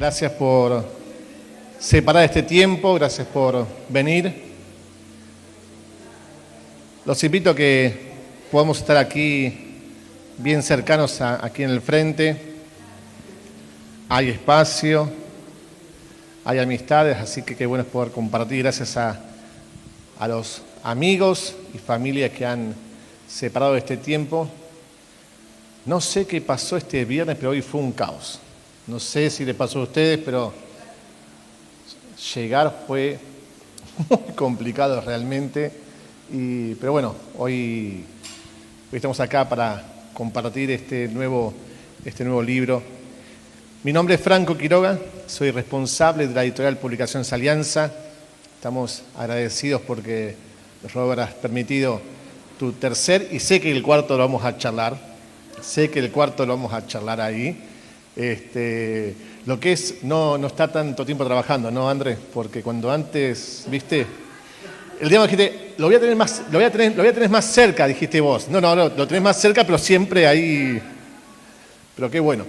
Gracias por separar este tiempo, gracias por venir. Los invito a que podamos estar aquí bien cercanos aquí en el frente. Hay espacio, hay amistades, así que qué bueno es poder compartir. Gracias a los amigos y familias que han separado este tiempo. No sé qué pasó este viernes, pero hoy fue un caos. No sé si les pasó a ustedes, pero llegar fue muy complicado realmente. Pero bueno, hoy estamos acá para compartir este nuevo libro. Mi nombre es Franco Quiroga, soy responsable de la editorial Publicaciones Alianza. Estamos agradecidos porque Robert has permitido tu tercer, y sé que el cuarto lo vamos a charlar. Sé que el cuarto lo vamos a charlar ahí. Lo que es no estar tanto tiempo trabajando, ¿no, Andrés? Porque cuando antes, ¿viste? El día que dijiste, lo voy a tener más cerca, dijiste vos. No, lo tenés más cerca, pero siempre ahí. Pero qué bueno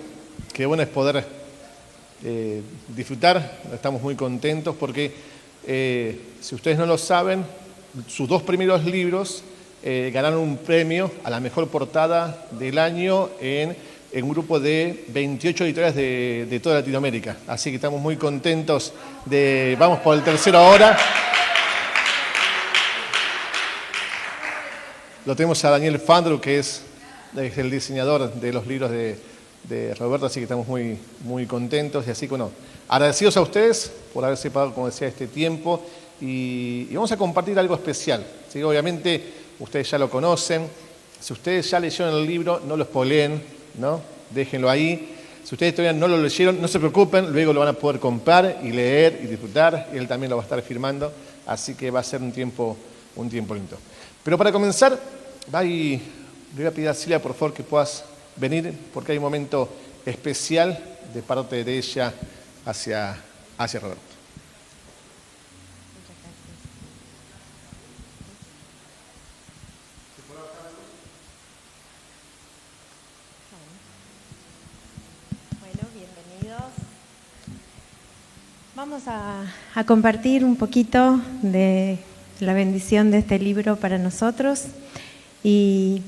es poder disfrutar. Estamos muy contentos porque, si ustedes no lo saben, sus dos primeros libros ganaron un premio a la mejor portada del año en un grupo de 28 editoriales de toda Latinoamérica. Así que estamos muy contentos vamos por el tercero ahora. Lo tenemos a Daniel Fandru, que es el diseñador de los libros de Roberto, así que estamos muy, muy contentos. Y así que, bueno, agradecidos a ustedes por haber separado, como decía, este tiempo. Y vamos a compartir algo especial, ¿sí? Obviamente, ustedes ya lo conocen. Si ustedes ya leyeron el libro, no lo spoileen, ¿no? Déjenlo ahí. Si ustedes todavía no lo leyeron, no se preocupen, luego lo van a poder comprar y leer y disfrutar. Él también lo va a estar firmando, así que va a ser un tiempo lindo. Pero para comenzar, le voy a pedir a Silvia, por favor, que puedas venir, porque hay un momento especial de parte de ella hacia Roberto. Vamos a compartir un poquito de la bendición de este libro para nosotros. Y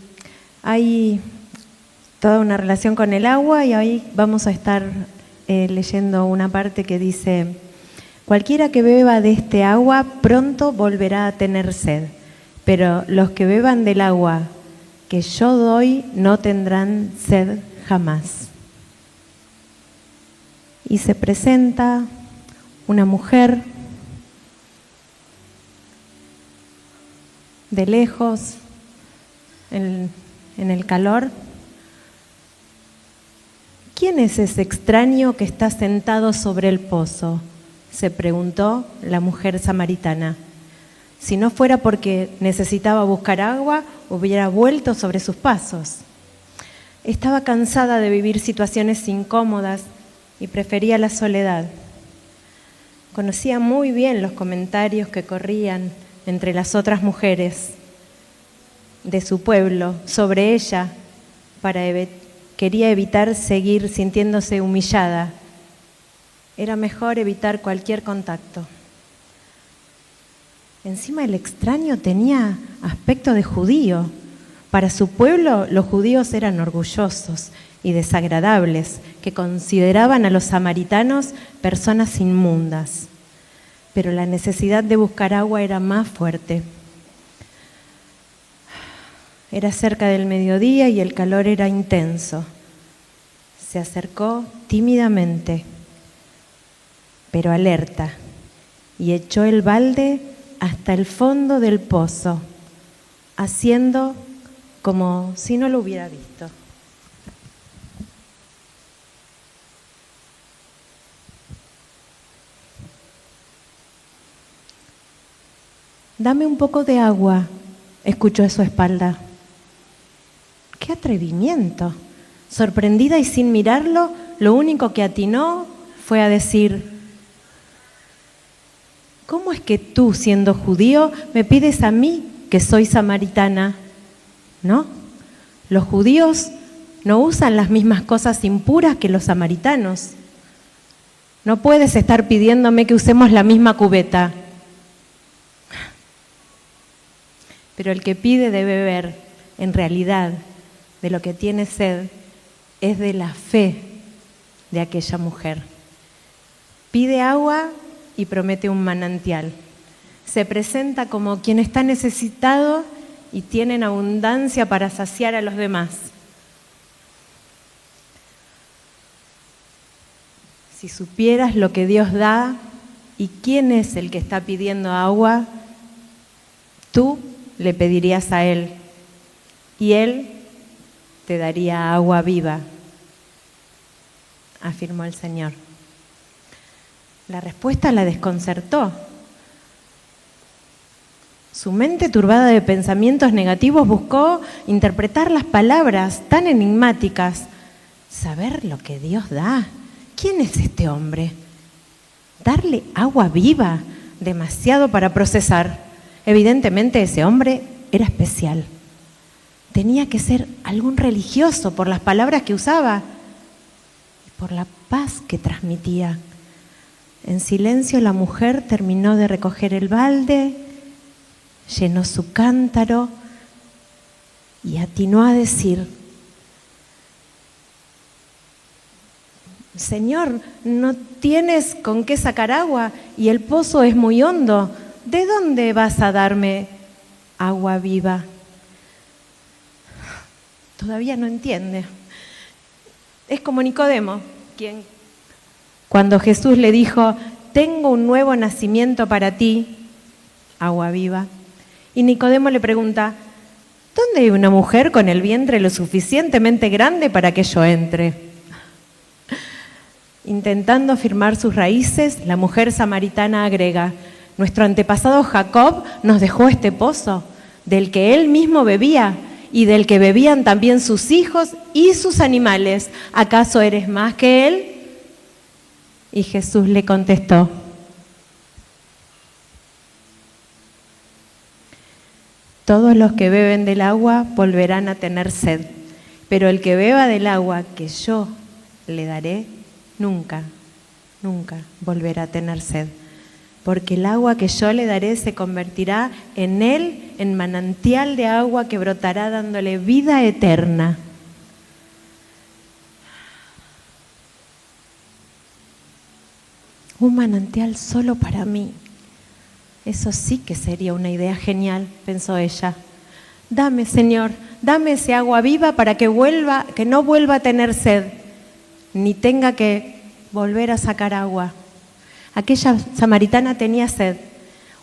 hay toda una relación con el agua, y hoy vamos a estar leyendo una parte que dice: cualquiera que beba de este agua pronto volverá a tener sed, pero los que beban del agua que yo doy no tendrán sed jamás. Y se presenta una mujer de lejos, en el calor. ¿Quién es ese extraño que está sentado sobre el pozo?, se preguntó la mujer samaritana. Si no fuera porque necesitaba buscar agua, hubiera vuelto sobre sus pasos. Estaba cansada de vivir situaciones incómodas y prefería la soledad. Conocía muy bien los comentarios que corrían entre las otras mujeres de su pueblo sobre ella. Quería evitar seguir sintiéndose humillada. Era mejor evitar cualquier contacto. Encima, el extraño tenía aspecto de judío. Para su pueblo, los judíos eran orgullosos y desagradables, que consideraban a los samaritanos personas inmundas. Pero la necesidad de buscar agua era más fuerte. Era cerca del mediodía y el calor era intenso. Se acercó tímidamente, pero alerta, y echó el balde hasta el fondo del pozo, haciendo como si no lo hubiera visto. «Dame un poco de agua», escuchó a su espalda. ¡Qué atrevimiento! Sorprendida y sin mirarlo, lo único que atinó fue a decir: ¿cómo es que tú, siendo judío, me pides a mí, que soy samaritana? ¿No? Los judíos no usan las mismas cosas impuras que los samaritanos. No puedes estar pidiéndome que usemos la misma cubeta. Pero el que pide de beber, en realidad, de lo que tiene sed, es de la fe de aquella mujer. Pide agua y promete un manantial. Se presenta como quien está necesitado y tiene en abundancia para saciar a los demás. Si supieras lo que Dios da y quién es el que está pidiendo agua, tú le pedirías a Él y Él te daría agua viva, afirmó el Señor. La respuesta la desconcertó. Su mente turbada de pensamientos negativos buscó interpretar las palabras tan enigmáticas. Saber lo que Dios da. ¿Quién es este hombre? Darle agua viva, demasiado para procesar. Evidentemente ese hombre era especial. Tenía que ser algún religioso por las palabras que usaba y por la paz que transmitía. En silencio la mujer terminó de recoger el balde, llenó su cántaro y atinó a decir: Señor, no tienes con qué sacar agua y el pozo es muy hondo. ¿De dónde vas a darme agua viva? Todavía no entiende. Es como Nicodemo, quien, cuando Jesús le dijo: tengo un nuevo nacimiento para ti, agua viva. Y Nicodemo le pregunta: ¿dónde hay una mujer con el vientre lo suficientemente grande para que yo entre? Intentando afirmar sus raíces, la mujer samaritana agrega: nuestro antepasado Jacob nos dejó este pozo, del que él mismo bebía y del que bebían también sus hijos y sus animales. ¿Acaso eres más que él? Y Jesús le contestó: todos los que beben del agua volverán a tener sed, pero el que beba del agua que yo le daré, nunca, nunca volverá a tener sed, porque el agua que yo le daré se convertirá en él en manantial de agua que brotará dándole vida eterna. Un manantial solo para mí. Eso sí que sería una idea genial, pensó ella. Dame, Señor, dame ese agua viva para que no vuelva a tener sed, ni tenga que volver a sacar agua. Aquella samaritana tenía sed,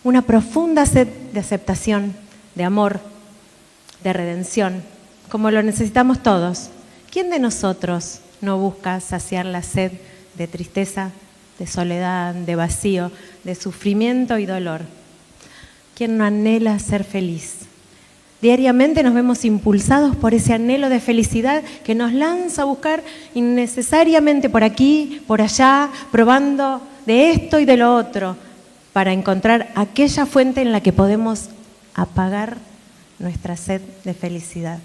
una profunda sed de aceptación, de amor, de redención, como lo necesitamos todos. ¿Quién de nosotros no busca saciar la sed de tristeza, de soledad, de vacío, de sufrimiento y dolor? ¿Quién no anhela ser feliz? Diariamente nos vemos impulsados por ese anhelo de felicidad que nos lanza a buscar innecesariamente por aquí, por allá, probando de esto y de lo otro, para encontrar aquella fuente en la que podemos apagar nuestra sed de felicidad.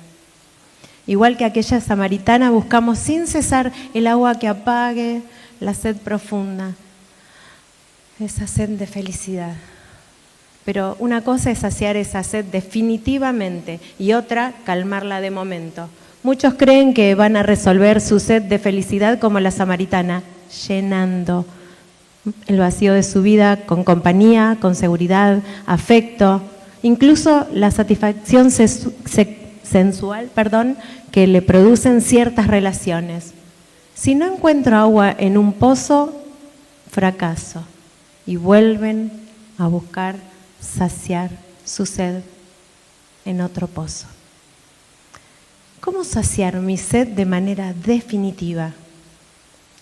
Igual que aquella samaritana, buscamos sin cesar el agua que apague la sed profunda, esa sed de felicidad. Pero una cosa es saciar esa sed definitivamente y otra, calmarla de momento. Muchos creen que van a resolver su sed de felicidad como la samaritana, llenando el vacío de su vida con compañía, con seguridad, afecto, incluso la satisfacción sensual, que le producen ciertas relaciones. Si no encuentro agua en un pozo, fracaso y vuelven a buscar saciar su sed en otro pozo. ¿Cómo saciar mi sed de manera definitiva?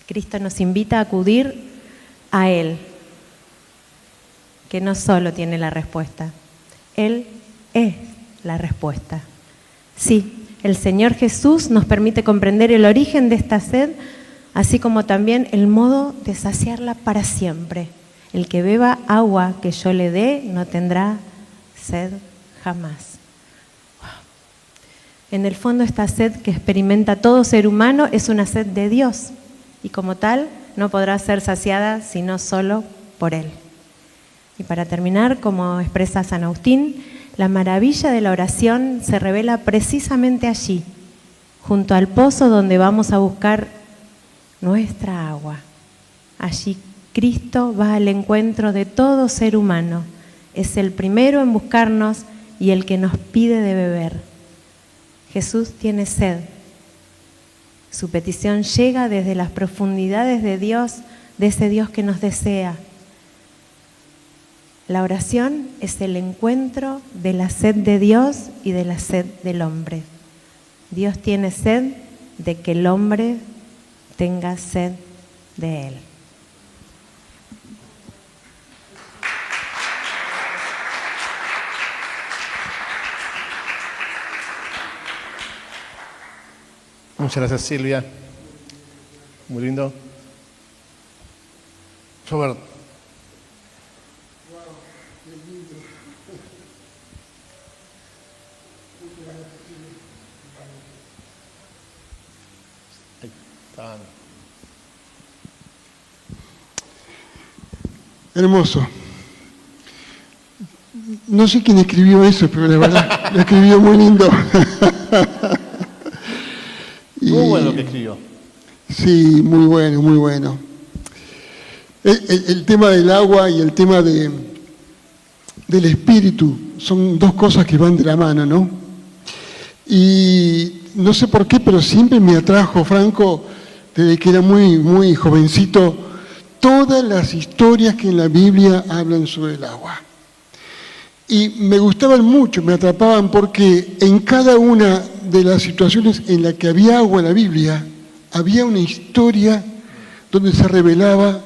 Cristo nos invita a acudir a Él, que no solo tiene la respuesta, Él es la respuesta. Sí, el Señor Jesús nos permite comprender el origen de esta sed, así como también el modo de saciarla para siempre. El que beba agua que yo le dé no tendrá sed jamás. En el fondo, esta sed que experimenta todo ser humano es una sed de Dios y como tal no podrá ser saciada sino solo por Él. Y para terminar, como expresa San Agustín, la maravilla de la oración se revela precisamente allí, junto al pozo donde vamos a buscar nuestra agua. Allí Cristo va al encuentro de todo ser humano. Es el primero en buscarnos y el que nos pide de beber. Jesús tiene sed. Su petición llega desde las profundidades de Dios, de ese Dios que nos desea. La oración es el encuentro de la sed de Dios y de la sed del hombre. Dios tiene sed de que el hombre tenga sed de Él. Muchas gracias, Silvia. Muy lindo. Robert. Ahí está. Hermoso. No sé quién escribió eso, pero la verdad lo escribió muy lindo. Muy bueno lo que escribió. Sí, muy bueno, muy bueno. El tema del agua y el tema del espíritu son dos cosas que van de la mano, ¿no? Y no sé por qué, pero siempre me atrajo, Franco, desde que era muy, muy jovencito, todas las historias que en la Biblia hablan sobre el agua. Y me gustaban mucho, me atrapaban porque en cada una de las situaciones en las que había agua en la Biblia, había una historia donde se revelaba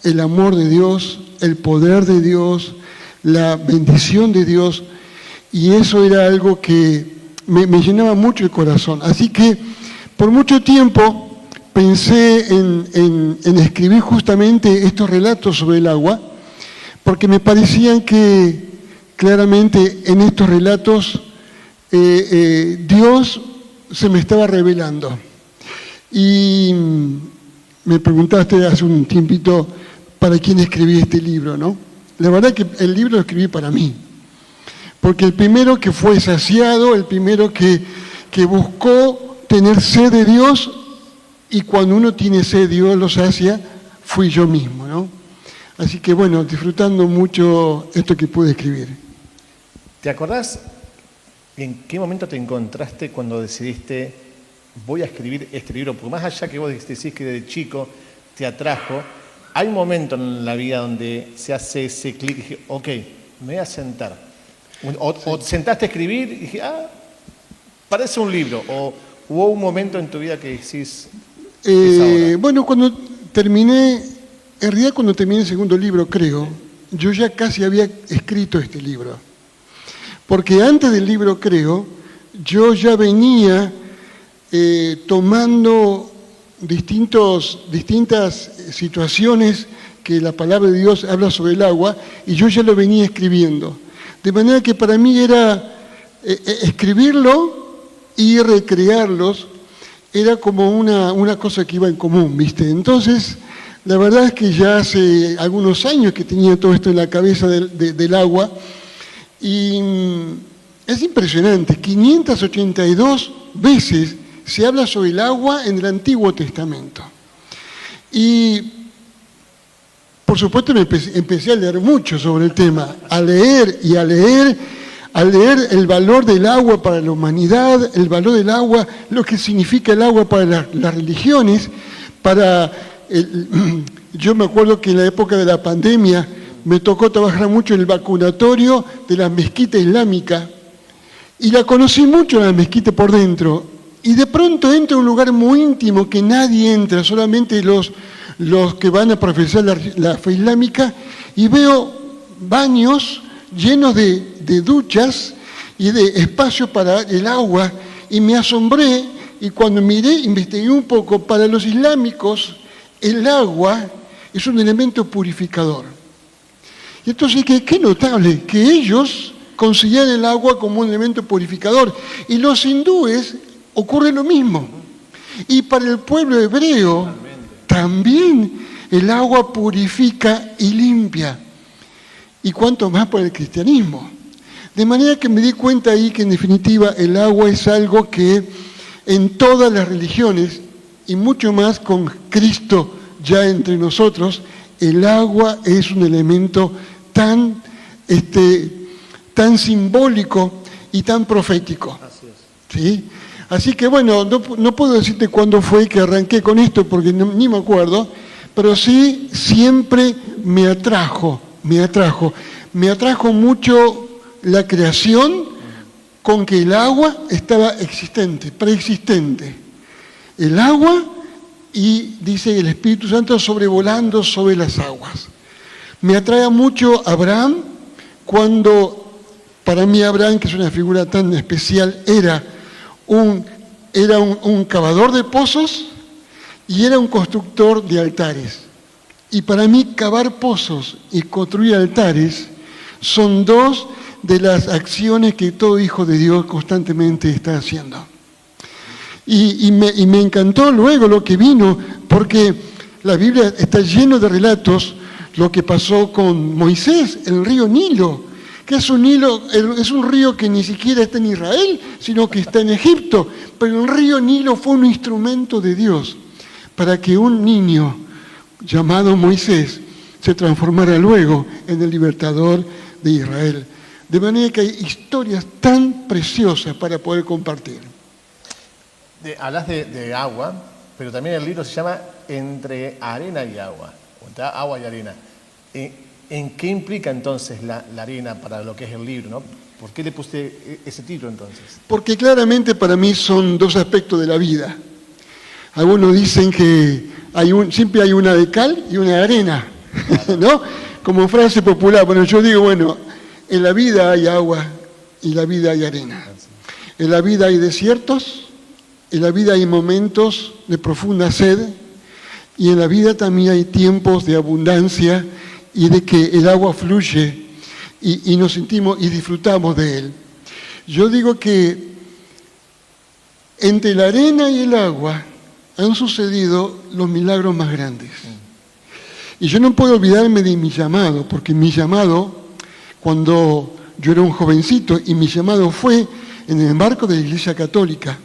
el amor de Dios, el poder de Dios, la bendición de Dios, y eso era algo que me llenaba mucho el corazón. Así que por mucho tiempo pensé en escribir justamente estos relatos sobre el agua, porque me parecían que claramente en estos relatos Dios se me estaba revelando. Y me preguntaste hace un tiempito para quién escribí este libro, ¿no? La verdad que el libro lo escribí para mí, porque el primero que fue saciado, el primero que buscó tener sed de Dios, y cuando uno tiene sed, Dios lo sacia, fui yo mismo, ¿no? Así que bueno, disfrutando mucho esto que pude escribir. ¿Te acordás en qué momento te encontraste cuando decidiste voy a escribir este libro? Porque más allá que vos decís que desde chico te atrajo, hay un momento en la vida donde se hace ese clic y dije, ok, me voy a sentar. O sentaste a escribir y dije, parece un libro. O hubo un momento en tu vida que decís, bueno, cuando terminé el segundo libro, creo, yo ya casi había escrito este libro. Porque antes del libro, creo, yo ya venía tomando distintas situaciones que la palabra de Dios habla sobre el agua, y yo ya lo venía escribiendo. De manera que para mí era escribirlo y recrearlos, era como una cosa que iba en común, ¿viste? Entonces, la verdad es que ya hace algunos años que tenía todo esto en la cabeza del agua, y es impresionante, 582 veces se habla sobre el agua en el Antiguo Testamento. Y por supuesto empecé a leer mucho sobre el tema, a leer el valor del agua para la humanidad, el valor del agua, lo que significa el agua para las religiones, yo me acuerdo que en la época de la pandemia me tocó trabajar mucho en el vacunatorio de la mezquita islámica, y la conocí mucho, la mezquita por dentro, y de pronto entro a un lugar muy íntimo que nadie entra, solamente los que van a profesar la fe islámica, y veo baños llenos de duchas y de espacio para el agua, y me asombré, y cuando miré, investigué un poco, para los islámicos el agua es un elemento purificador. Y entonces, qué notable, que ellos consideran el agua como un elemento purificador, y los hindúes ocurre lo mismo. Y para el pueblo hebreo, también el agua purifica y limpia. Y cuánto más por el cristianismo. De manera que me di cuenta ahí que en definitiva el agua es algo que en todas las religiones, y mucho más con Cristo ya entre nosotros, el agua es un elemento tan simbólico y tan profético. Así es. ¿Sí? Así que bueno, no puedo decirte cuándo fue que arranqué con esto porque ni me acuerdo, pero sí siempre me atrajo mucho la creación con que el agua estaba existente, preexistente. El agua y, dice el Espíritu Santo, sobrevolando sobre las aguas. Me atrae mucho Abraham, cuando para mí Abraham, que es una figura tan especial, era un cavador de pozos y era un constructor de altares. Y para mí cavar pozos y construir altares son dos de las acciones que todo hijo de Dios constantemente está haciendo. Y me encantó luego lo que vino, porque la Biblia está lleno de relatos, lo que pasó con Moisés, el río Nilo, que es un río que ni siquiera está en Israel, sino que está en Egipto. Pero el río Nilo fue un instrumento de Dios para que un niño llamado Moisés se transformara luego en el libertador de Israel. De manera que hay historias tan preciosas para poder compartir. Hablas de agua, pero también el libro se llama Entre arena y agua, o entre agua y arena. ¿En qué implica entonces la arena para lo que es el libro, ¿no? ¿Por qué le puse ese título entonces? Porque claramente para mí son dos aspectos de la vida. Algunos dicen que siempre hay una de cal y una de arena, ¿no? Como frase popular. Bueno, yo digo, bueno, en la vida hay agua y en la vida hay arena. En la vida hay desiertos, en la vida hay momentos de profunda sed y en la vida también hay tiempos de abundancia y de que el agua fluye y nos sentimos y disfrutamos de él. Yo digo que entre la arena y el agua han sucedido los milagros más grandes. Y yo no puedo olvidarme de mi llamado, porque mi llamado, cuando yo era un jovencito, y mi llamado fue en el marco de la Iglesia Católica,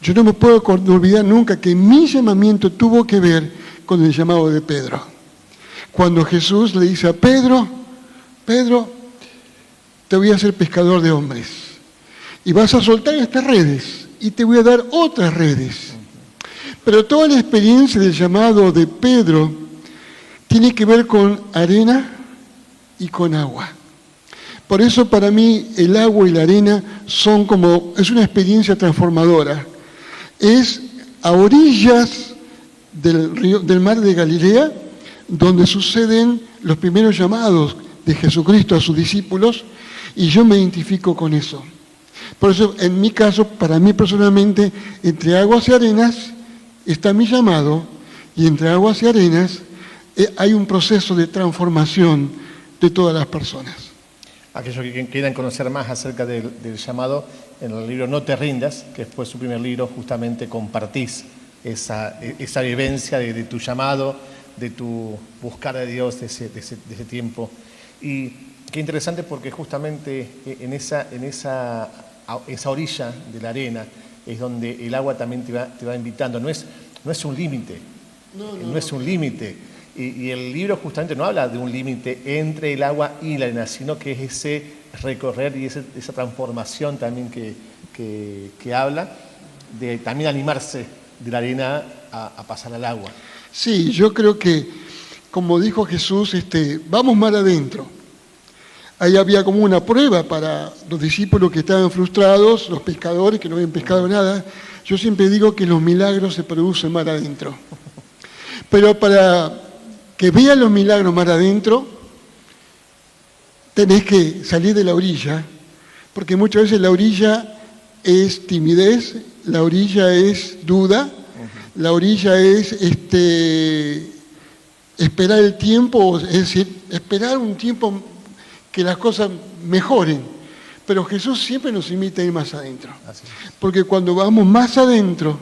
yo no me puedo olvidar nunca que mi llamamiento tuvo que ver con el llamado de Pedro. Cuando Jesús le dice a Pedro, Pedro, te voy a hacer pescador de hombres. Y vas a soltar estas redes y te voy a dar otras redes. Pero toda la experiencia del llamado de Pedro tiene que ver con arena y con agua. Por eso para mí el agua y la arena es una experiencia transformadora. Es a orillas del mar de Galilea, donde suceden los primeros llamados de Jesucristo a sus discípulos, y yo me identifico con eso. Por eso, en mi caso, para mí personalmente, entre aguas y arenas está mi llamado, y entre aguas y arenas hay un proceso de transformación de todas las personas. Aquellos que quieran conocer más acerca del llamado, en el libro No te rindas, que fue su primer libro, justamente compartís esa vivencia de tu llamado, de tu buscar a Dios de ese tiempo. Y qué interesante porque justamente en esa orilla de la arena es donde el agua también te va invitando. No es un límite, no es un límite. Y el libro justamente no habla de un límite entre el agua y la arena, sino que es ese recorrer y esa transformación también que habla de también animarse de la arena a pasar al agua. Sí, yo creo que, como dijo Jesús, vamos mar adentro. Ahí había como una prueba para los discípulos que estaban frustrados, los pescadores que no habían pescado nada. Yo siempre digo que los milagros se producen mar adentro. Pero para que vean los milagros mar adentro, tenés que salir de la orilla, porque muchas veces la orilla es timidez, la orilla es duda, la orilla es esperar el tiempo, es decir, esperar un tiempo que las cosas mejoren. Pero Jesús siempre nos invita a ir más adentro. Porque cuando vamos más adentro,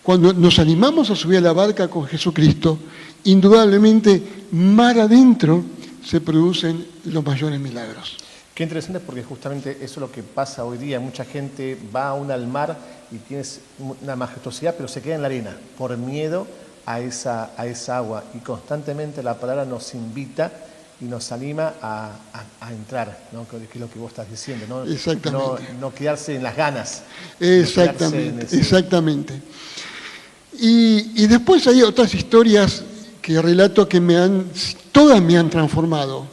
cuando nos animamos a subir a la barca con Jesucristo, indudablemente mar adentro se producen los mayores milagros. Qué interesante, porque justamente eso es lo que pasa hoy día. Mucha gente va aún al mar y tiene una majestuosidad, pero se queda en la arena por miedo a esa agua. Y constantemente la palabra nos invita y nos anima a entrar, ¿no? Que es lo que vos estás diciendo, ¿no? Exactamente. No quedarse en las ganas. Exactamente, exactamente. Y después hay otras historias que relato que todas me han transformado.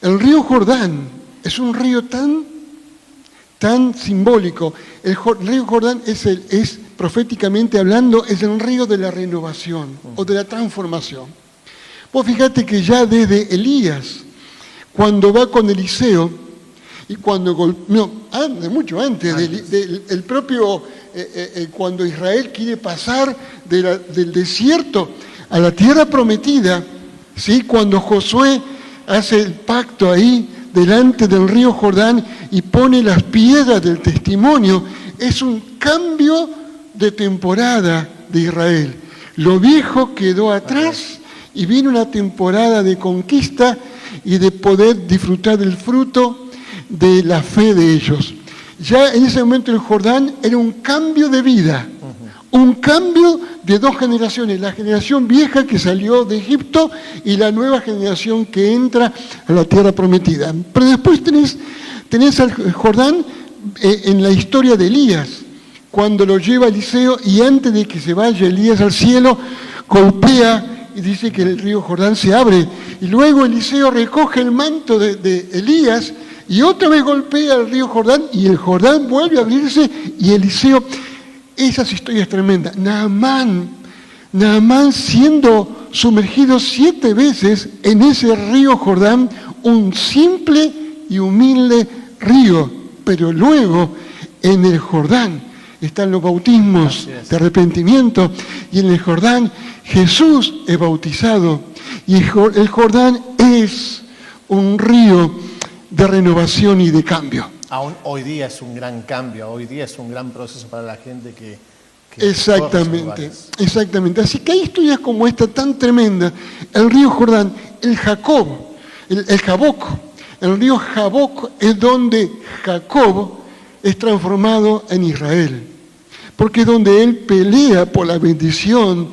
El río Jordán es un río tan simbólico. El río Jordán es proféticamente hablando, es el río de la renovación o de la transformación. Vos fíjate que ya desde Elías, cuando va con Eliseo, y mucho antes, del propio, cuando Israel quiere pasar del desierto a la tierra prometida, ¿sí? Cuando Josué hace el pacto ahí delante del río Jordán y pone las piedras del testimonio, es un cambio de temporada de Israel. Lo viejo quedó atrás y vino una temporada de conquista y de poder disfrutar del fruto de la fe de ellos. Ya en ese momento el Jordán era un cambio de vida, un cambio de dos generaciones, la generación vieja que salió de Egipto y la nueva generación que entra a la tierra prometida. Pero después tenés al Jordán en la historia de Elías, cuando lo lleva Eliseo y antes de que se vaya Elías al cielo, golpea y dice que el río Jordán se abre. Y luego Eliseo recoge el manto de Elías y otra vez golpea el río Jordán y el Jordán vuelve a abrirse y Eliseo... Esas historias tremendas. Naamán siendo sumergido 7 veces en ese río Jordán, un simple y humilde río, pero luego en el Jordán están los bautismos de arrepentimiento y en el Jordán Jesús es bautizado y el Jordán es un río de renovación y de cambio. Aún hoy día es un gran cambio, hoy día es un gran proceso para la gente que Exactamente. Así que hay historias como esta tan tremenda. El río Jordán, el Jaboc, el río Jaboc es donde Jacob es transformado en Israel. Porque es donde él pelea por la bendición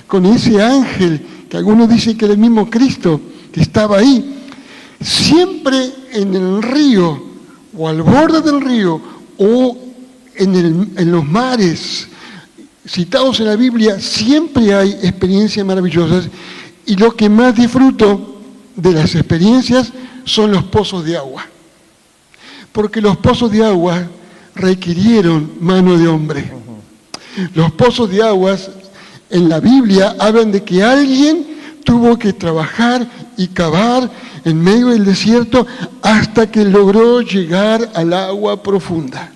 con ese ángel, que algunos dicen que era el mismo Cristo, que estaba ahí. Siempre en el río, o al borde del río, o en los mares citados en la Biblia, siempre hay experiencias maravillosas, y lo que más disfruto de las experiencias son los pozos de agua, porque los pozos de agua requirieron mano de hombre. Los pozos de aguas en la Biblia hablan de que alguien tuvo que trabajar y cavar en medio del desierto hasta que logró llegar al agua profunda.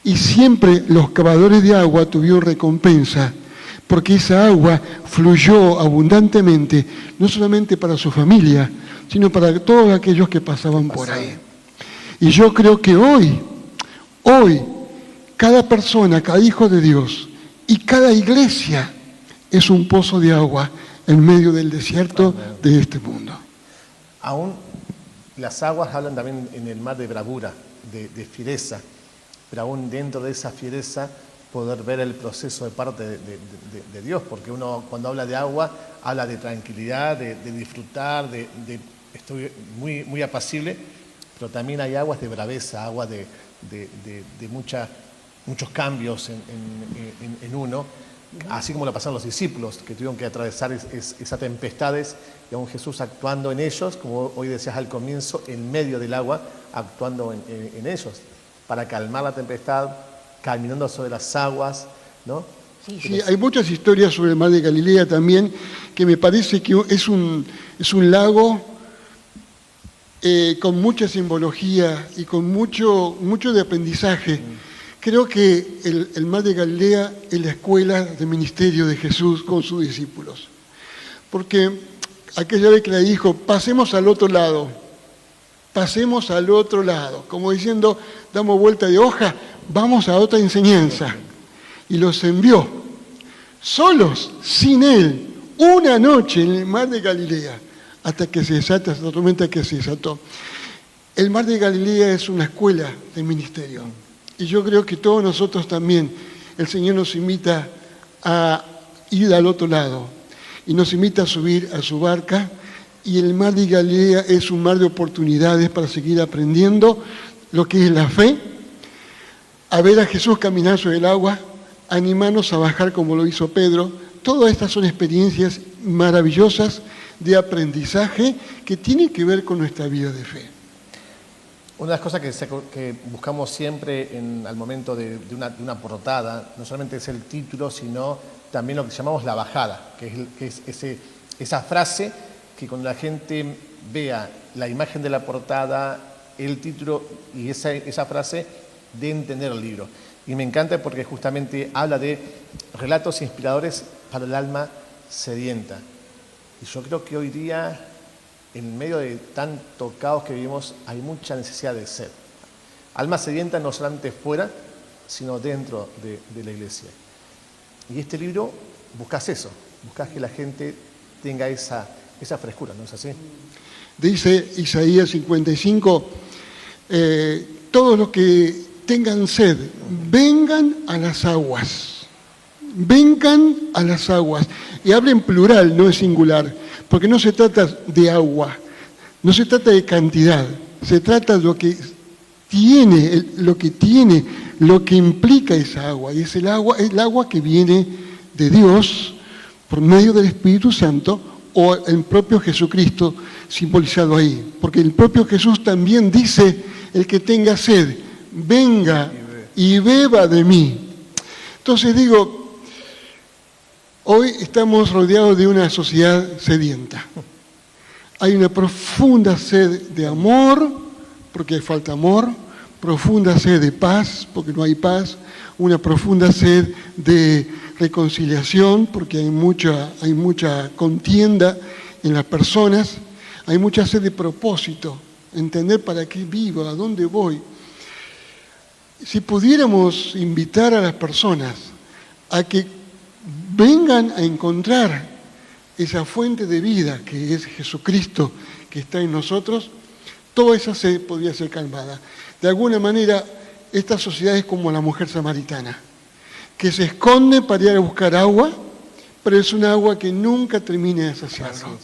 Y siempre los cavadores de agua tuvieron recompensa, porque esa agua fluyó abundantemente, no solamente para su familia, sino para todos aquellos que pasaban por ahí. Y yo creo que hoy, cada persona, cada hijo de Dios y cada iglesia es un pozo de agua en medio del desierto de este mundo. Aún las aguas hablan también en el mar de bravura, de fiereza, pero aún dentro de esa fiereza poder ver el proceso de parte de Dios, porque uno cuando habla de agua habla de tranquilidad, de disfrutar, estoy muy apacible, pero también hay aguas de braveza, aguas de muchos cambios en uno, así como lo pasaron los discípulos, que tuvieron que atravesar esas tempestades, y aún Jesús actuando en ellos, como hoy decías al comienzo, en medio del agua, actuando en ellos, para calmar la tempestad, caminando sobre las aguas, ¿no? Sí, hay muchas historias sobre el mar de Galilea también, que me parece que es un lago con mucha simbología y con mucho de aprendizaje. Creo que el mar de Galilea es la escuela de ministerio de Jesús con sus discípulos. Porque aquella vez que le dijo, pasemos al otro lado, como diciendo, damos vuelta de hoja, vamos a otra enseñanza. Y los envió solos, sin Él, una noche en el mar de Galilea, hasta que se desata esa tormenta que se desató. El mar de Galilea es una escuela de ministerio. Y yo creo que todos nosotros también, el Señor nos invita a ir al otro lado. Y nos invita a subir a su barca. Y el mar de Galilea es un mar de oportunidades para seguir aprendiendo lo que es la fe, a ver a Jesús caminar sobre el agua, animarnos a bajar como lo hizo Pedro. Todas estas son experiencias maravillosas de aprendizaje que tienen que ver con nuestra vida de fe. Una de las cosas que buscamos siempre al momento de una portada, no solamente es el título, sino también lo que llamamos la bajada, que es esa frase que cuando la gente vea la imagen de la portada, el título y esa frase, de entender el libro. Y me encanta porque justamente habla de relatos inspiradores para el alma sedienta. Y yo creo que hoy día, en medio de tanto caos que vivimos, hay mucha necesidad de sed. Alma sedienta no solamente fuera, sino dentro de la iglesia. Y este libro buscas eso, buscas que la gente tenga esa frescura, ¿no es así? Dice Isaías 55, todos los que tengan sed, vengan a las aguas. Vengan a las aguas. Y habla en plural, no es singular, porque no se trata de agua, no se trata de cantidad, se trata de lo que tiene, lo que implica esa agua. Y es el agua que viene de Dios por medio del Espíritu Santo o el propio Jesucristo simbolizado ahí. Porque el propio Jesús también dice, el que tenga sed, venga y beba de mí. Entonces digo, hoy estamos rodeados de una sociedad sedienta. Hay una profunda sed de amor, porque falta amor, profunda sed de paz, porque no hay paz, una profunda sed de reconciliación, porque hay mucha contienda en las personas, hay mucha sed de propósito, entender para qué vivo, a dónde voy. Si pudiéramos invitar a las personas a que vengan a encontrar esa fuente de vida que es Jesucristo que está en nosotros, toda esa sed podría ser calmada. De alguna manera, esta sociedad es como la mujer samaritana, que se esconde para ir a buscar agua, pero es un agua que nunca termina de saciarlo.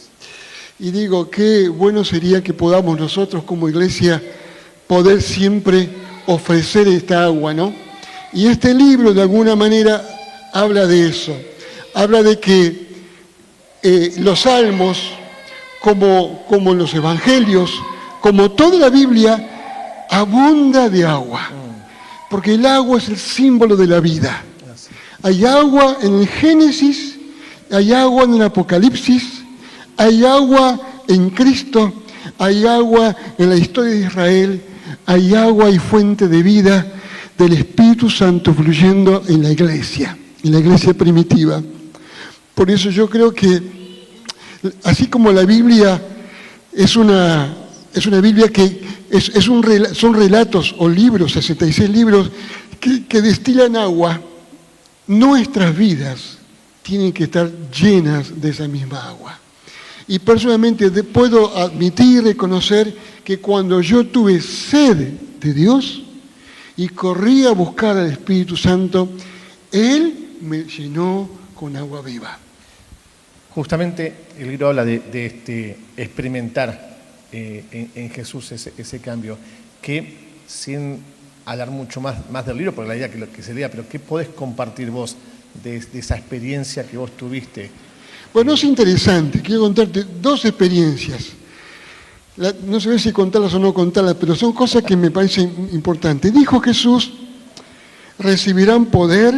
Y digo, qué bueno sería que podamos nosotros como iglesia poder siempre ofrecer esta agua, ¿no? Y este libro de alguna manera habla de eso, habla de que los salmos, como los evangelios, como toda la Biblia, abunda de agua, porque el agua es el símbolo de la vida. Hay agua en el Génesis, hay agua en el Apocalipsis, hay agua en Cristo, hay agua en la historia de Israel, hay agua y fuente de vida del Espíritu Santo fluyendo en la iglesia primitiva. Por eso yo creo que, así como la Biblia es una Biblia que son relatos o libros, 66 libros, que destilan agua, nuestras vidas tienen que estar llenas de esa misma agua. Y personalmente puedo admitir y reconocer que cuando yo tuve sed de Dios y corrí a buscar al Espíritu Santo, Él me llenó con agua viva. Justamente el libro habla de experimentar en Jesús ese cambio, que sin hablar mucho más del libro, porque la idea que se lea, pero ¿qué podés compartir vos de esa experiencia que vos tuviste? Bueno, es interesante, quiero contarte dos experiencias. No sé si contarlas o no contarlas, pero son cosas que me parecen importantes. Dijo Jesús, recibirán poder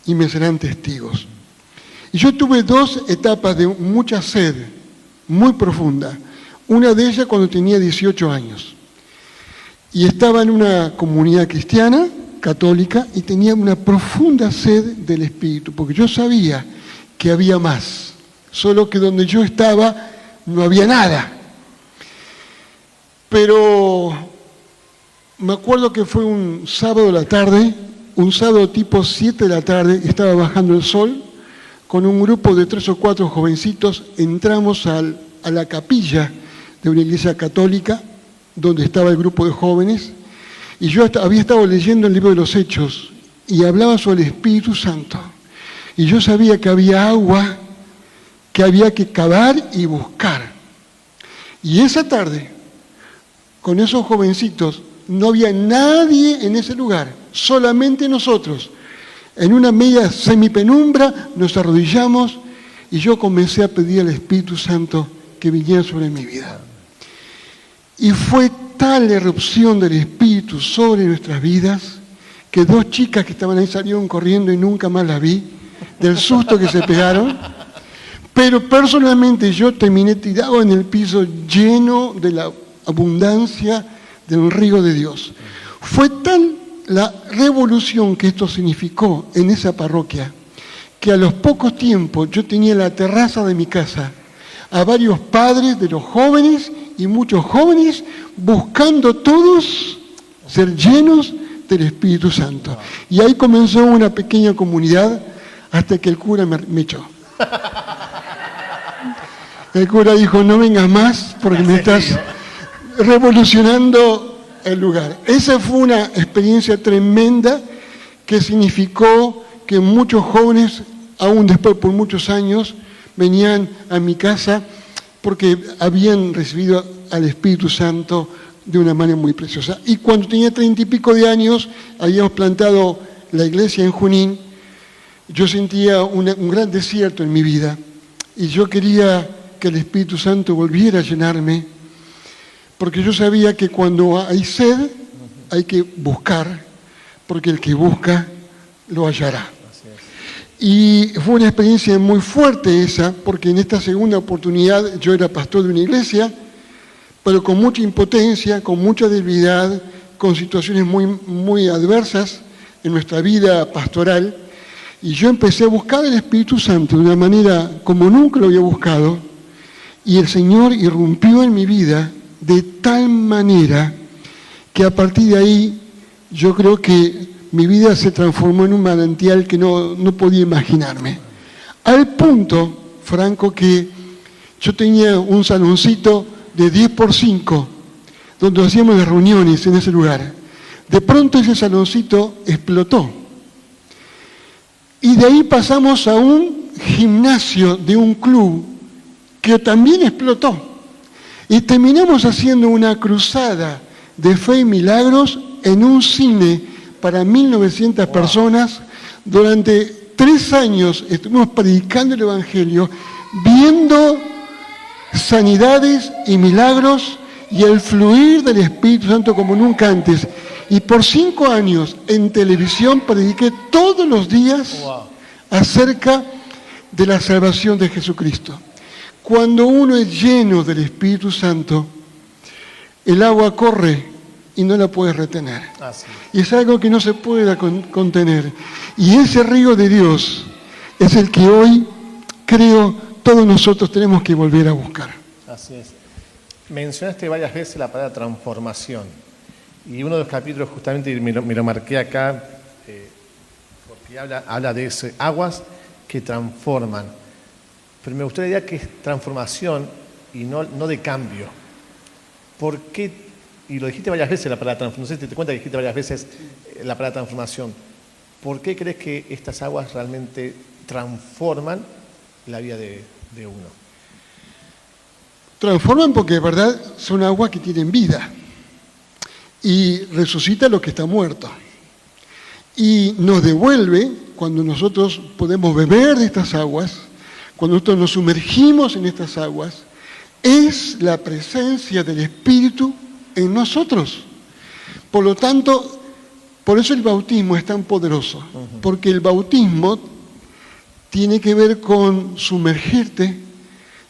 y me serán testigos. Y yo tuve dos etapas de mucha sed, muy profunda. Una de ellas cuando tenía 18 años. Y estaba en una comunidad cristiana, católica, y tenía una profunda sed del Espíritu, porque yo sabía que había más, solo que donde yo estaba no había nada. Pero me acuerdo que fue un sábado a la tarde, un sábado tipo 7 de la tarde, estaba bajando el sol, con un grupo de 3 o 4 jovencitos, entramos a la capilla de una iglesia católica, donde estaba el grupo de jóvenes, y yo había estado leyendo el libro de los Hechos, y hablaba sobre el Espíritu Santo. Y yo sabía que había agua que había que cavar y buscar. Y esa tarde, con esos jovencitos, no había nadie en ese lugar, solamente nosotros. En una media semipenumbra nos arrodillamos y yo comencé a pedir al Espíritu Santo que viniera sobre mi vida. Y fue tal la erupción del Espíritu sobre nuestras vidas que 2 chicas que estaban ahí salieron corriendo y nunca más las vi, del susto que se pegaron. Pero personalmente yo terminé tirado en el piso lleno de la abundancia del río de Dios. Fue tal la revolución que esto significó en esa parroquia, que a los pocos tiempos yo tenía en la terraza de mi casa a varios padres de los jóvenes y muchos jóvenes buscando todos ser llenos del Espíritu Santo. Y ahí comenzó una pequeña comunidad hasta que el cura me echó. El cura dijo, no vengas más porque me estás revolucionando el lugar. Esa fue una experiencia tremenda que significó que muchos jóvenes, aún después por muchos años, venían a mi casa porque habían recibido al Espíritu Santo de una manera muy preciosa. Y cuando tenía 30 y pico de años, habíamos plantado la iglesia en Junín. Yo sentía un gran desierto en mi vida y yo quería que el Espíritu Santo volviera a llenarme, porque yo sabía que cuando hay sed hay que buscar, porque el que busca lo hallará. Y fue una experiencia muy fuerte esa, porque en esta segunda oportunidad yo era pastor de una iglesia, pero con mucha impotencia, con mucha debilidad, con situaciones muy, muy adversas en nuestra vida pastoral. Y yo empecé a buscar el Espíritu Santo de una manera como nunca lo había buscado, y el Señor irrumpió en mi vida de tal manera que a partir de ahí yo creo que mi vida se transformó en un manantial que no podía imaginarme. Al punto, Franco, que yo tenía un saloncito de 10x5, donde hacíamos las reuniones en ese lugar. De pronto ese saloncito explotó. Y de ahí pasamos a un gimnasio de un club que también explotó. Y terminamos haciendo una cruzada de fe y milagros en un cine para 1.900 personas. Durante 3 años estuvimos predicando el Evangelio, viendo sanidades y milagros y el fluir del Espíritu Santo como nunca antes. Y por 5 años en televisión prediqué todos los días acerca de la salvación de Jesucristo. Cuando uno es lleno del Espíritu Santo, el agua corre y no la puedes retener. Y es algo que no se puede contener. Y ese río de Dios es el que hoy, creo, todos nosotros tenemos que volver a buscar. Así es. Mencionaste varias veces la palabra transformación. Y uno de los capítulos justamente me lo marqué acá, porque habla de eso, aguas que transforman. Pero me gustaría que es transformación y no de cambio. ¿Por qué? Y lo dijiste varias veces la palabra transformación, no sé si te cuenta que dijiste varias veces la palabra transformación. ¿Por qué crees que estas aguas realmente transforman la vida de uno? Transforman porque de verdad son aguas que tienen vida y resucita lo que está muerto. Y nos devuelve, cuando nosotros podemos beber de estas aguas, cuando nosotros nos sumergimos en estas aguas, es la presencia del Espíritu en nosotros. Por lo tanto, por eso el bautismo es tan poderoso, porque el bautismo tiene que ver con sumergirte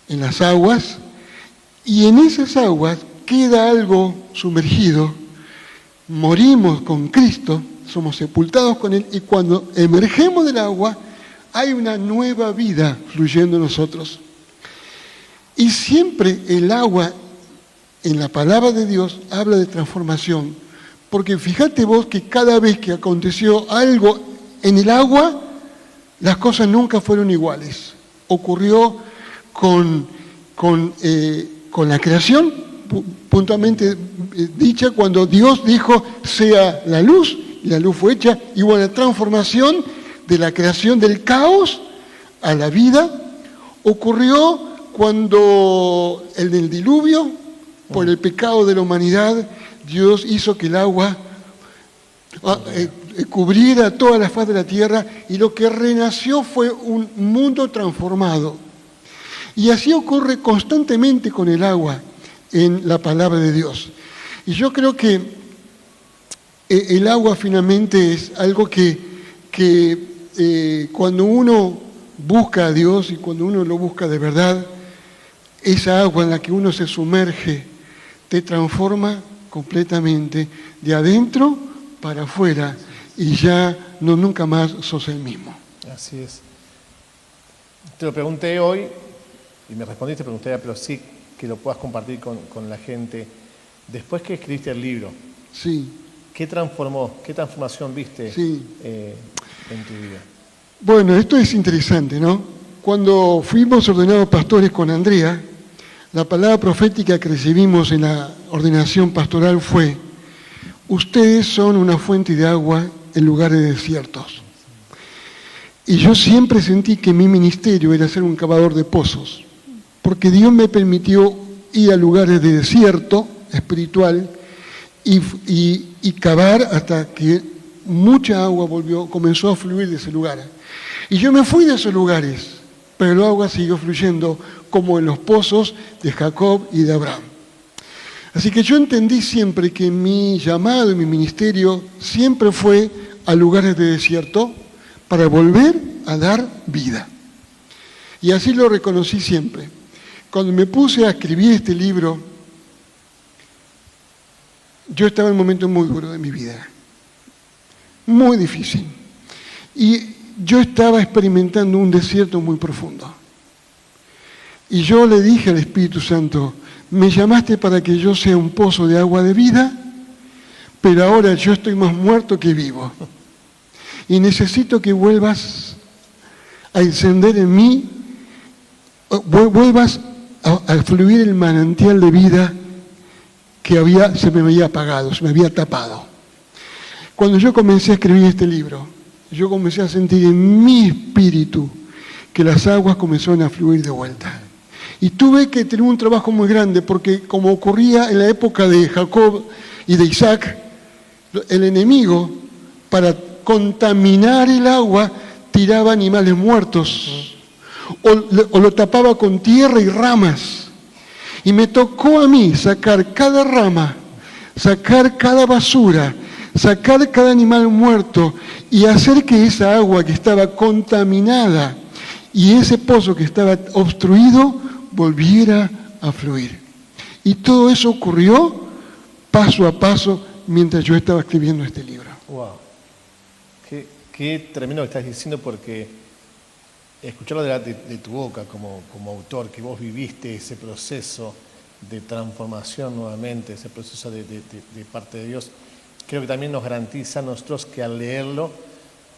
en las aguas y en esas aguas queda algo sumergido, morimos con Cristo, somos sepultados con Él y cuando emergemos del agua hay una nueva vida fluyendo en nosotros. Y siempre el agua en la palabra de Dios habla de transformación, porque fíjate vos que cada vez que aconteció algo en el agua, las cosas nunca fueron iguales. Ocurrió con la creación, puntualmente dicha, cuando Dios dijo, sea la luz, y la luz fue hecha, y hubo una transformación de la creación del caos a la vida. Ocurrió cuando en el diluvio, por el pecado de la humanidad, Dios hizo que el agua cubriera toda la faz de la tierra, y lo que renació fue un mundo transformado. Y así ocurre constantemente con el agua en la palabra de Dios. Y yo creo que el agua finalmente es algo que cuando uno busca a Dios y cuando uno lo busca de verdad, esa agua en la que uno se sumerge te transforma completamente de adentro para afuera y ya nunca más sos el mismo. Así es. Te lo pregunté hoy y me respondiste, pregunté, pero sí que lo puedas compartir con la gente. Después que escribiste el libro, Sí. ¿qué transformación viste Sí. en tu vida? Bueno, esto es interesante, ¿no? Cuando fuimos ordenados pastores con Andrea, la palabra profética que recibimos en la ordenación pastoral fue: ustedes son una fuente de agua en lugares desiertos. Y yo siempre sentí que mi ministerio era ser un cavador de pozos, porque Dios me permitió ir a lugares de desierto espiritual y cavar hasta que mucha agua comenzó a fluir de ese lugar. Y yo me fui de esos lugares, pero el agua siguió fluyendo como en los pozos de Jacob y de Abraham. Así que yo entendí siempre que mi llamado y mi ministerio siempre fue a lugares de desierto para volver a dar vida. Y así lo reconocí siempre. Cuando me puse a escribir este libro, yo estaba en un momento muy duro de mi vida, muy difícil. Y yo estaba experimentando un desierto muy profundo. Y yo le dije al Espíritu Santo: me llamaste para que yo sea un pozo de agua de vida, pero ahora yo estoy más muerto que vivo. Y necesito que vuelvas a encender en mí, vuelvas a fluir el manantial de vida que se me había apagado, se me había tapado. Cuando yo comencé a escribir este libro, yo comencé a sentir en mi espíritu que las aguas comenzaron a fluir de vuelta. Y tuve que tener un trabajo muy grande, porque como ocurría en la época de Jacob y de Isaac, el enemigo, para contaminar el agua, tiraba animales muertos o lo tapaba con tierra y ramas. Y me tocó a mí sacar cada rama, sacar cada basura, sacar cada animal muerto y hacer que esa agua que estaba contaminada y ese pozo que estaba obstruido volviera a fluir. Y todo eso ocurrió paso a paso mientras yo estaba escribiendo este libro. Wow. Qué tremendo lo que estás diciendo, porque escucharlo de tu boca como autor, que vos viviste ese proceso de transformación nuevamente, ese proceso de parte de Dios, creo que también nos garantiza a nosotros que al leerlo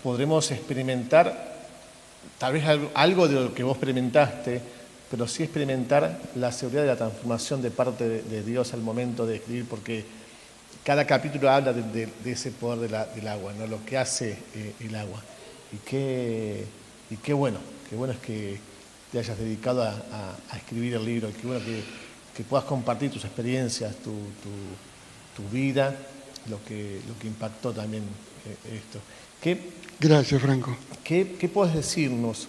podremos experimentar tal vez algo de lo que vos experimentaste, pero sí experimentar la seguridad de la transformación de parte de Dios al momento de escribir, porque cada capítulo habla de ese poder del agua, ¿no? Lo que hace el agua. Y qué bueno es que te hayas dedicado a escribir el libro, qué bueno que puedas compartir tus experiencias, tu vida, lo que impactó también esto. Gracias, Franco. ¿Qué puedes decirnos,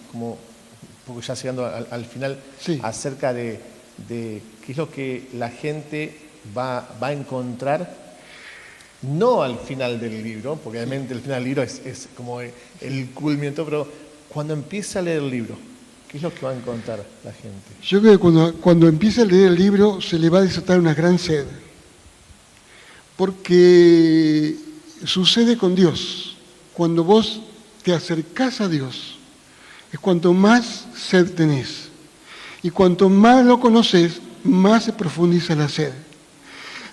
porque ya llegando al final, sí, acerca de qué es lo que la gente va a encontrar, no al final del libro, porque obviamente el final del libro es como el culminante, pero cuando empieza a leer el libro, ¿qué es lo que va a encontrar la gente? Yo creo que cuando empieza a leer el libro se le va a desatar una gran sed, porque sucede con Dios. Cuando vos te acercás a Dios, es cuanto más sed tenés. Y cuanto más lo conoces, más se profundiza la sed.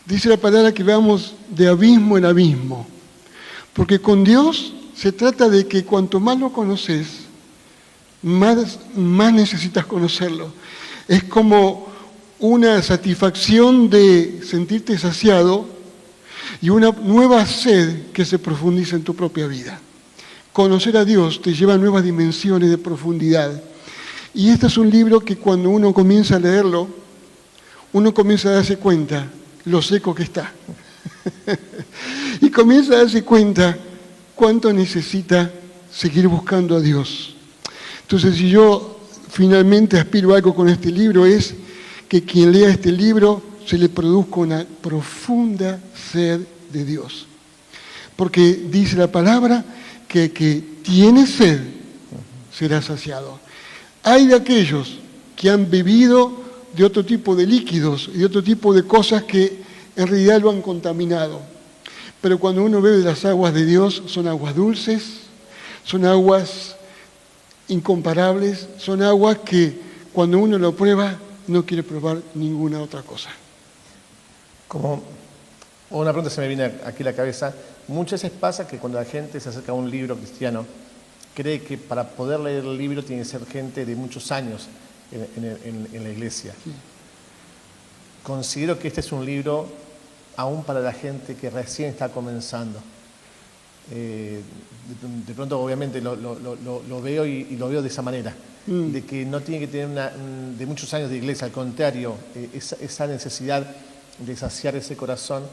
Dice la palabra que vamos de abismo en abismo. Porque con Dios se trata de que cuanto más lo conoces, más necesitas conocerlo. Es como una satisfacción de sentirte saciado y una nueva sed que se profundiza en tu propia vida. Conocer a Dios te lleva a nuevas dimensiones de profundidad. Y este es un libro que cuando uno comienza a leerlo, uno comienza a darse cuenta lo seco que está. Y comienza a darse cuenta cuánto necesita seguir buscando a Dios. Entonces, si yo finalmente aspiro a algo con este libro, es que quien lea este libro se le produzca una profunda sed de Dios. Porque dice la palabra que tiene sed será saciado. Hay de aquellos que han bebido de otro tipo de líquidos y de otro tipo de cosas que en realidad lo han contaminado. Pero cuando uno bebe de las aguas de Dios, son aguas dulces, son aguas incomparables, son aguas que cuando uno lo prueba, no quiere probar ninguna otra cosa. Como una pregunta se me viene aquí a la cabeza. Muchas veces pasa que cuando la gente se acerca a un libro cristiano, cree que para poder leer el libro tiene que ser gente de muchos años en la iglesia. Sí. Considero que este es un libro aún para la gente que recién está comenzando. De pronto, obviamente, lo veo y lo veo de esa manera, de que no tiene que tener de muchos años de iglesia, al contrario, esa necesidad de saciar ese corazón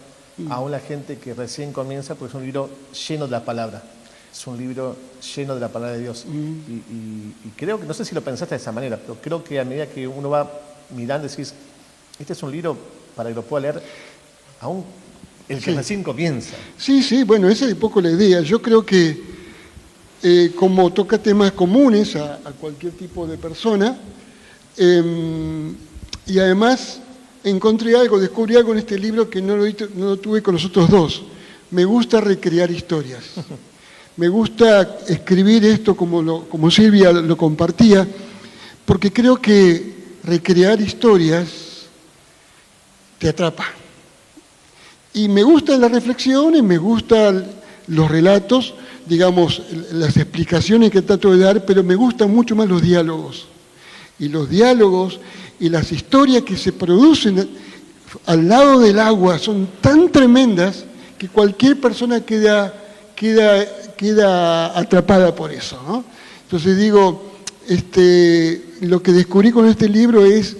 aún la gente que recién comienza, porque es un libro lleno de la palabra. Es un libro lleno de la palabra de Dios. Y creo que, no sé si lo pensaste de esa manera, pero creo que a medida que uno va mirando, decís, este es un libro para que lo pueda leer aún el que recién comienza. Sí, bueno, esa es un poco la idea. Yo creo que como toca temas comunes a cualquier tipo de persona, y además descubrí algo en este libro que no lo tuve con los otros dos. Me gusta recrear historias. Me gusta escribir esto como Silvia lo compartía, porque creo que recrear historias te atrapa. Y me gustan las reflexiones, me gustan los relatos, digamos, las explicaciones que trato de dar, pero me gustan mucho más los diálogos. Y los diálogos y las historias que se producen al lado del agua son tan tremendas que cualquier persona queda atrapada por eso, ¿no? Entonces digo, lo que descubrí con este libro es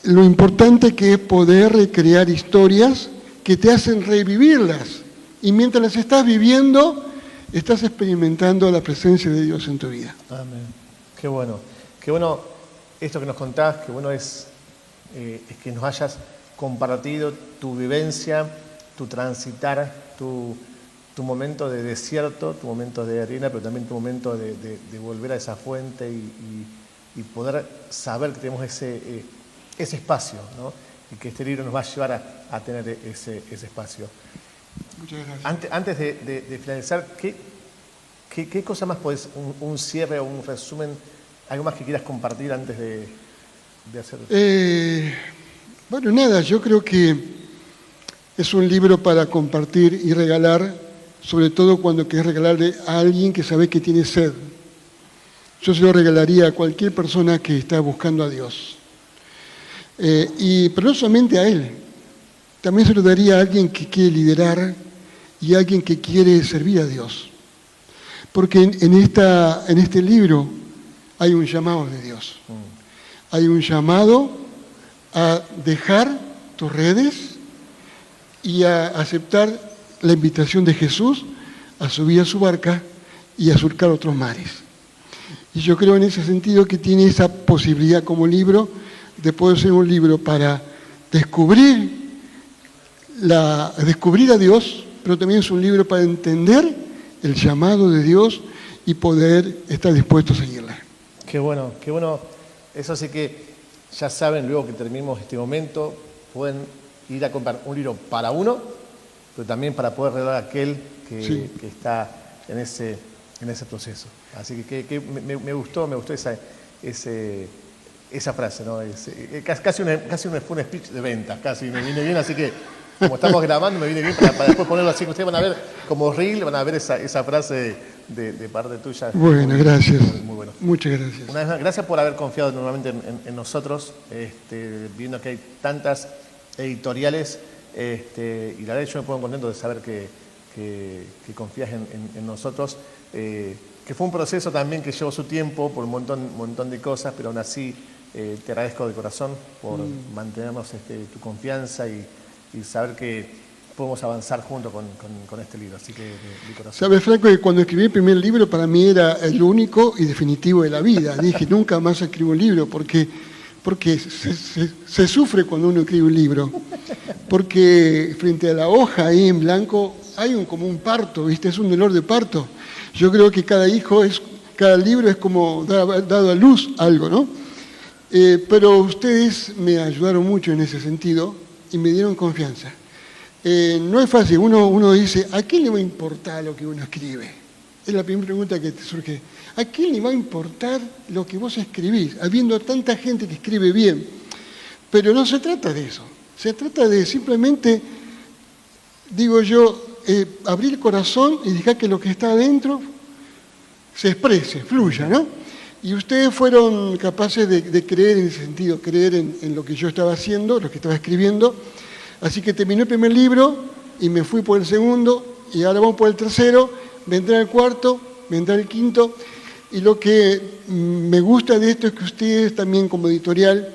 lo importante que es poder recrear historias que te hacen revivirlas. Y mientras las estás viviendo, estás experimentando la presencia de Dios en tu vida. Amén. Qué bueno. Qué bueno esto que nos contás, qué bueno es que nos hayas compartido tu vivencia, tu transitar, tu momento de desierto, tu momento de arena, pero también tu momento de volver a esa fuente y poder saber que tenemos ese espacio, ¿no? Y que este libro nos va a llevar a tener ese espacio. Muchas gracias. Antes de finalizar, ¿qué cosa más podés, un cierre o un resumen, algo más que quieras compartir antes de hacer? Bueno, nada, yo creo que es un libro para compartir y regalar, sobre todo cuando querés regalarle a alguien que sabe que tiene sed. Yo se lo regalaría a cualquier persona que está buscando a Dios. Pero no solamente a él, también se lo daría a alguien que quiere liderar y a alguien que quiere servir a Dios. Porque en este libro hay un llamado de Dios. Hay un llamado a dejar tus redes y a aceptar la invitación de Jesús a subir a su barca y a surcar otros mares. Y yo creo en ese sentido que tiene esa posibilidad como libro de poder ser un libro para descubrir a Dios, pero también es un libro para entender el llamado de Dios y poder estar dispuesto a seguirla. Qué bueno, qué bueno. Eso sí que ya saben, luego que terminemos este momento, pueden ir a comprar un libro para uno, pero también para poder regalar a aquel que está en ese proceso. Así que me gustó esa frase, ¿no? Casi un speech de venta, casi me viene bien, así que como estamos grabando me viene bien para después ponerlo así, que ustedes van a ver como reel, van a ver esa frase de parte tuya. Bueno, gracias. Muy bueno. Muchas gracias. Una vez más, gracias por haber confiado nuevamente en nosotros, viendo que hay tantas editoriales, y la verdad yo me pongo contento de saber que confías en nosotros, que fue un proceso también que llevó su tiempo por un montón de cosas, pero aún así te agradezco de corazón por mantenernos tu confianza y saber que podemos avanzar junto con este libro, así que de corazón. Sabes, Franco, que cuando escribí el primer libro para mí era el único y definitivo de la vida. Dije, nunca más escribo un libro porque se sufre cuando uno escribe un libro. Porque frente a la hoja ahí en blanco hay como un parto, ¿viste? Es un dolor de parto. Yo creo que cada libro es como dado a luz algo, ¿no? Pero ustedes me ayudaron mucho en ese sentido y me dieron confianza. No es fácil, uno dice, ¿a quién le va a importar lo que uno escribe? Es la primera pregunta que te surge. ¿A quién le va a importar lo que vos escribís, habiendo tanta gente que escribe bien? Pero no se trata de eso, se trata de simplemente, digo yo, abrir el corazón y dejar que lo que está adentro se exprese, fluya, ¿no? Y ustedes fueron capaces de creer en ese sentido, creer en lo que yo estaba haciendo, lo que estaba escribiendo. Así que terminé el primer libro y me fui por el segundo y ahora vamos por el tercero, vendrá el cuarto, vendrá el quinto. Y lo que me gusta de esto es que ustedes también como editorial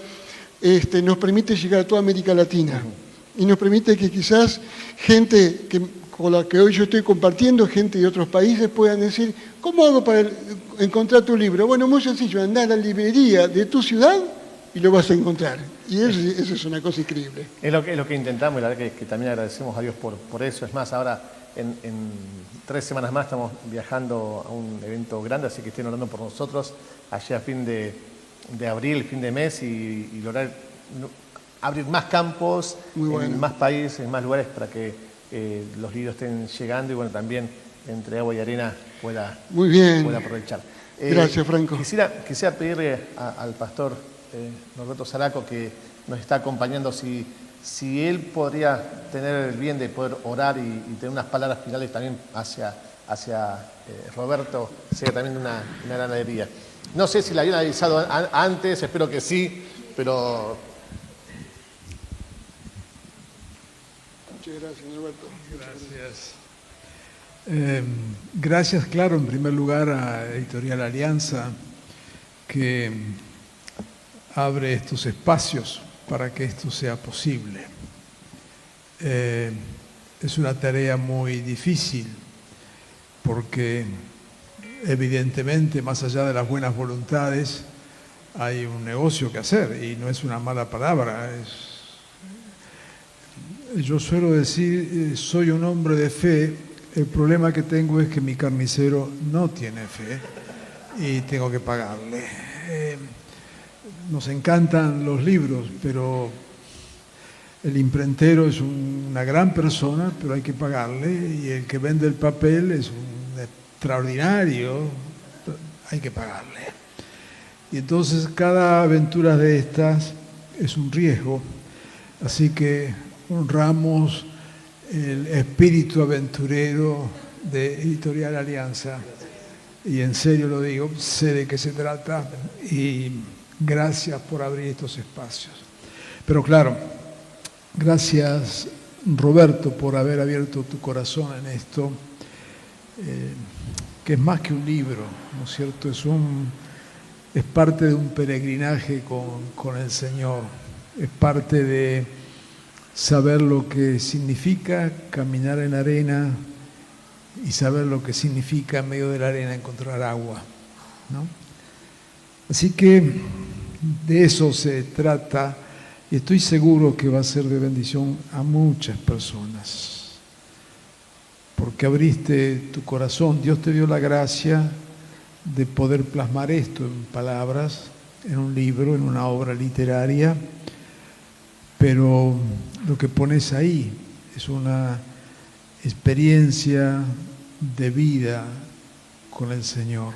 nos permite llegar a toda América Latina y nos permite que quizás gente con la que hoy yo estoy compartiendo, gente de otros países, puedan decir, ¿cómo hago para encontrar tu libro? Bueno, muy sencillo, andar a la librería de tu ciudad y lo vas a encontrar. Y eso es una cosa increíble. Es lo que intentamos y la verdad que también agradecemos a Dios por eso. Es más, ahora en 3 semanas más estamos viajando a un evento grande, así que estén orando por nosotros allá a fin de abril, fin de mes, y lograr abrir más campos, en más países, en más lugares para que los libros estén llegando y bueno, también entre agua y arena pueda aprovechar. Gracias, Franco. Quisiera pedirle al pastor Norberto Zaraco, que nos está acompañando, si él podría tener el bien de poder orar y tener unas palabras finales también hacia Roberto, sería también una gran alegría. No sé si la habían avisado antes, espero que sí, pero... Muchas gracias, Roberto. Gracias. Gracias, claro, en primer lugar a Editorial Alianza, que abre estos espacios para que esto sea posible. Es una tarea muy difícil porque evidentemente, más allá de las buenas voluntades, hay un negocio que hacer y no es una mala palabra. Yo suelo decir, soy un hombre de fe, el problema que tengo es que mi carnicero no tiene fe y tengo que pagarle. Nos encantan los libros, pero el imprentero es una gran persona, pero hay que pagarle, y el que vende el papel es un extraordinario, hay que pagarle. Y entonces cada aventura de estas es un riesgo, así que honramos el espíritu aventurero de Editorial Alianza, y en serio lo digo, sé de qué se trata, y gracias por abrir estos espacios. Pero claro, gracias Roberto por haber abierto tu corazón en esto, que es más que un libro, ¿no es cierto? Es parte de un peregrinaje con el Señor, es parte de saber lo que significa caminar en arena y saber lo que significa en medio de la arena encontrar agua, ¿no? Así que de eso se trata y estoy seguro que va a ser de bendición a muchas personas, porque abriste tu corazón, Dios te dio la gracia de poder plasmar esto en palabras, en un libro, en una obra literaria, pero lo que pones ahí es una experiencia de vida con el Señor.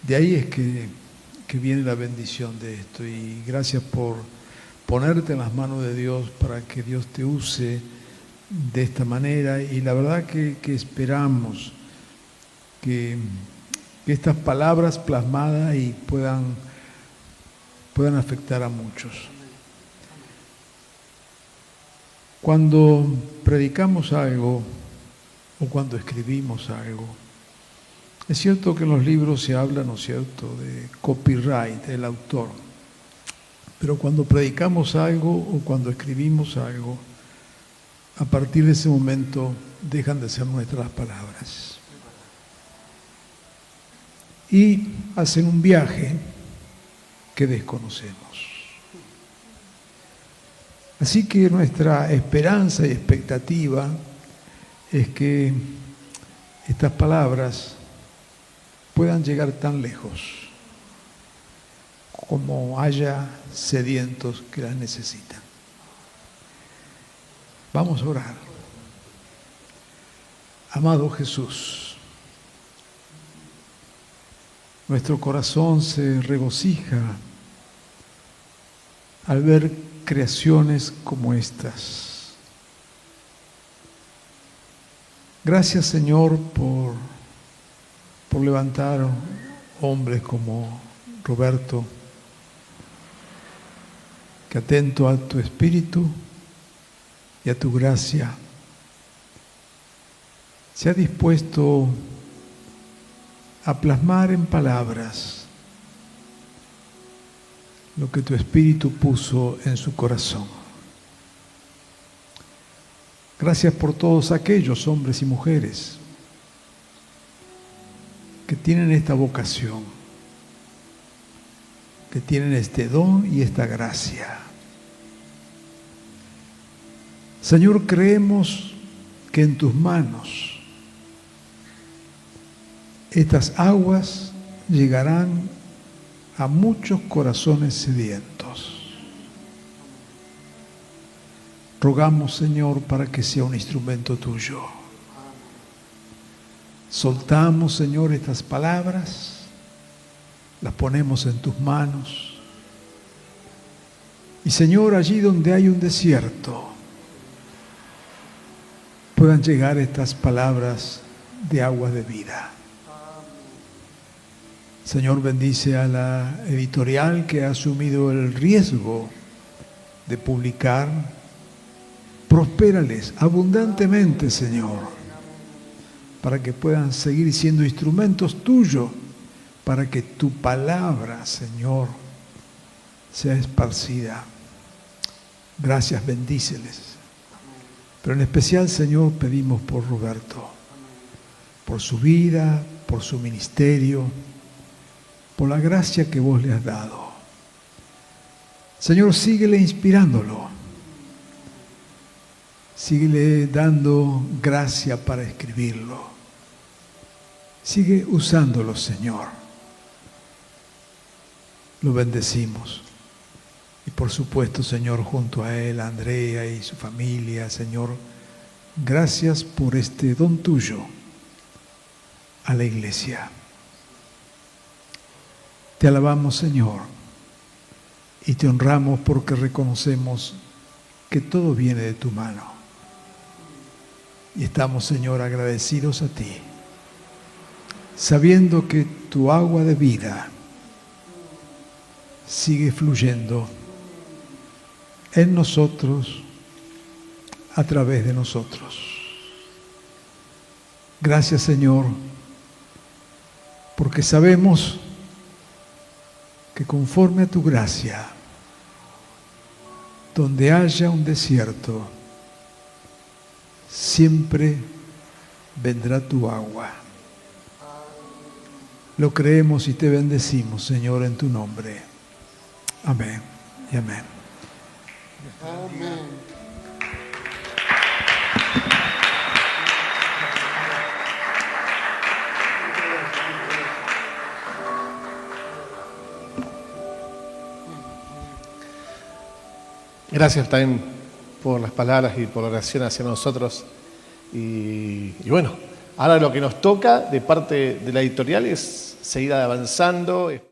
De ahí es que viene la bendición de esto, y gracias por ponerte en las manos de Dios para que Dios te use de esta manera, y la verdad que esperamos que estas palabras plasmadas y puedan afectar a muchos. Cuando predicamos algo o cuando escribimos algo, es cierto que en los libros se habla, ¿no es cierto?, de copyright, del autor. Pero cuando predicamos algo o cuando escribimos algo, a partir de ese momento dejan de ser nuestras palabras. Y hacen un viaje que desconocemos. Así que nuestra esperanza y expectativa es que estas palabras puedan llegar tan lejos como haya sedientos que las necesitan. Vamos a orar. Amado Jesús, nuestro corazón se regocija al ver creaciones como estas. Gracias, Señor, por levantar hombres como Roberto, que atento a tu espíritu y a tu gracia, se ha dispuesto a plasmar en palabras lo que tu espíritu puso en su corazón. Gracias por todos aquellos hombres y mujeres que tienen esta vocación, que tienen este don y esta gracia. Señor, creemos que en tus manos estas aguas llegarán a muchos corazones sedientos. Rogamos, Señor, para que sea un instrumento tuyo. Soltamos, Señor, estas palabras, las ponemos en tus manos. Y, Señor, allí donde hay un desierto, puedan llegar estas palabras de agua de vida. Señor, bendice a la editorial que ha asumido el riesgo de publicar. Prospérales abundantemente, Señor, para que puedan seguir siendo instrumentos tuyos, para que tu palabra, Señor, sea esparcida. Gracias, bendíceles. Pero en especial, Señor, pedimos por Roberto, por su vida, por su ministerio, por la gracia que vos le has dado. Señor, síguele inspirándolo. Síguele dando gracia para escribirlo. Sigue usándolo, Señor. Lo bendecimos. Y por supuesto, Señor, junto a él, a Andrea y su familia, Señor, gracias por este don tuyo a la iglesia. Te alabamos, Señor, y te honramos porque reconocemos que todo viene de tu mano. Y estamos, Señor, agradecidos a ti, sabiendo que tu agua de vida sigue fluyendo en nosotros, a través de nosotros. Gracias, Señor, porque sabemos que conforme a tu gracia, donde haya un desierto, siempre vendrá tu agua. Lo creemos y te bendecimos, Señor, en tu nombre. Amén y amén. Amén. Gracias también por las palabras y por la oración hacia nosotros. Y bueno, ahora lo que nos toca de parte de la editorial es seguir avanzando.